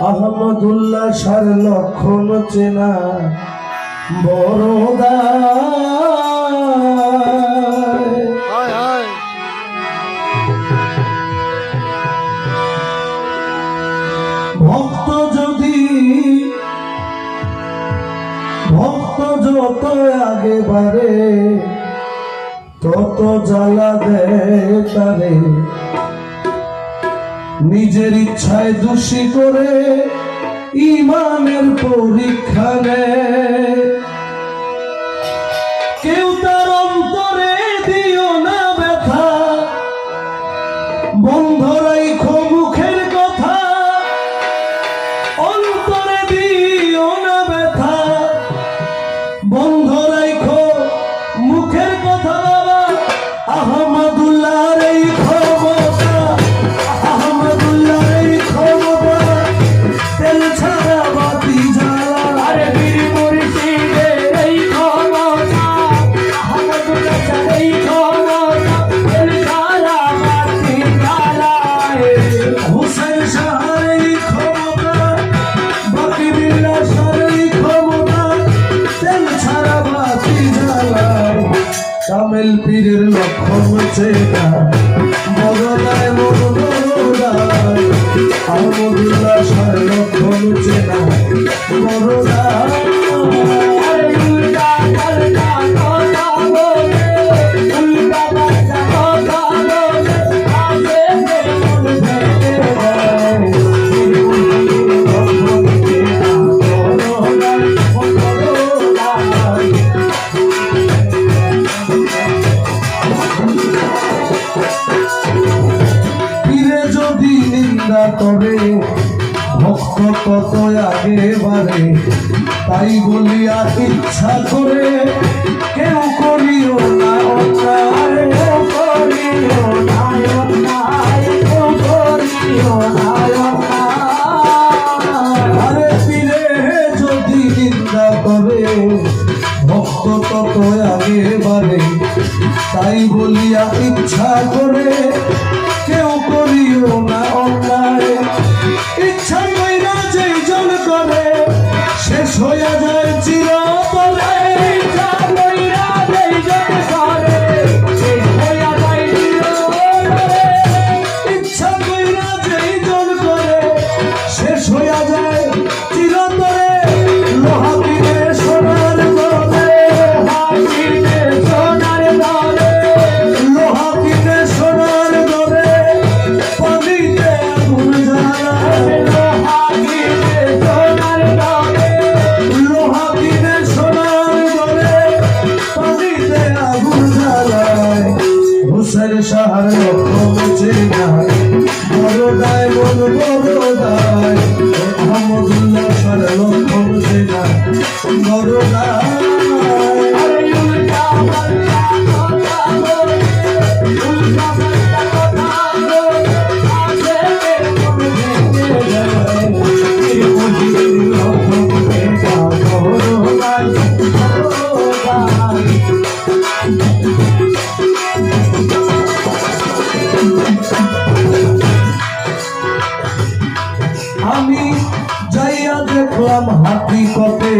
আহমদুল্লাহ সার লক্ষণ চেনা বড়দা ভক্ত যত আগে বাড়ে তত জ্বালা দেয় তারে নিজের ইচ্ছায় দোষী করে ইমানের পরীক্ষা নেয় কেউ তার অন্তরে দিও না ব্যথা বন্ধ রাখো মুখের কথা অন্তরে দিও না ব্যথা বন্ধ রাখো মুখের কথা বাবা আহমদুল্লাহর এই ক্ষমতা আহমদুল্লাহর এই ক্ষমতা তেল ছাড়া বাতি জ্বালা আরে বীর মুর্শিদের এই ক্ষমতা আহমদুল্লাহর এই ক্ষমতা তেল ছাড়া বাতি জ্বালা হুসেন শাহর এই ক্ষমতা বাকি বিলাসের এই ক্ষমতা তেল ছাড়া বাতি জ্বালা কামেল পীরের লক্ষণ চেনা বড়দায় বড়দায় আহমদুল্লাহ সার লক্ষণ চেনা বড়দায় তবে ভক্ত কত আগে বাড়ে তাই বলিয়া ইচ্ছা করে কেউ করিও না অন্যায় করিও না অন্যায় করিও না আরে পীরে যদি নিন্দা করে ভক্ত তত আগে বাড়ে তাই বলিয়া ইচ্ছা করে কেউ করিও না অন্যায় ইচ্ছা কইরা যেই জন করে শেষ হইয়া যায় চিরতরে ইচ্ছা কইরা যেই জন করে শেষ হইয়া যায় চিরতরে ইচ্ছা কইরা যেই জন করে শেষ হইয়া যায় চিরতরে লোহা কিনে সোনার দরে লোহা কিনে সোনার দরে লোহা কিনে সোনার দরে পানিতে আগুন জ্বালায় লোহা কিনে সোনার দরে লোহা কিনে সোনার দরে পানিতে আগুন জ্বালায় হুসেন শাহর লক্ষণ চেনা বড়দায় বড়দায় আহমদুল্লাহ সার লক্ষণ চেনা বড়দায় আমি যাইয়া দেখলাম হাকিকতে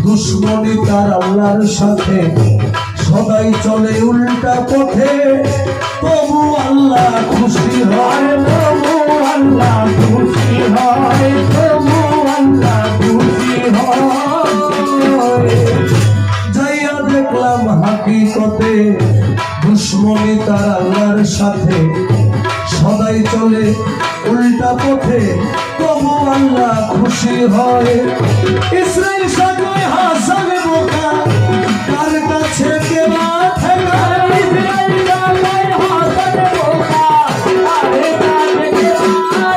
দুশ্মনী তার আল্লাহর সাথে সদাই চলে উল্টা পথে তবু আল্লাহ খুশি হয় তবু আল্লাহ খুশি হয় তবু আল্লাহ খুশি হয় যাইয়া দেখলাম হাকিকতে দুশ্মনী তার আল্লাহর সাথে সদাই চলে উল্টা পথে তবু আল্লাহ খুশি হয় ইসরাইল সাগরে হাসান বোকা কার কাছে কেবা ঠেকা ইসরাইল সাগরে হাসান বোকা কার কাছে কেবা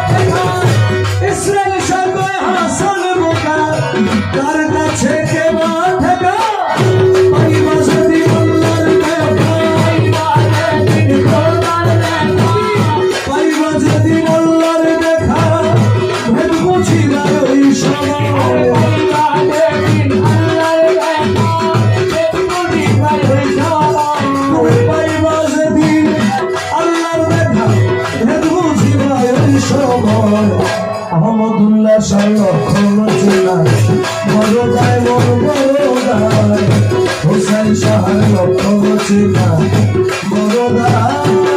ঠেকা ইসরাইল সাগরে হাসান বোকা কার কাছে কেবা ঠেকা পাইবা যদি আল্লাহর দেখা পাইবা যদি আল্লাহর দেখা ভেদ বুঝিবা ওই সময় পাইবা যদি আল্লাহর দেখা ভেদ বুঝিবা ওই সময় আহমদুল্লাহ শাহ লক্ষণ চেনা বড়দায় মোর বড়দায় হোসেন শাহ লক্ষণ চেনা বড়দায়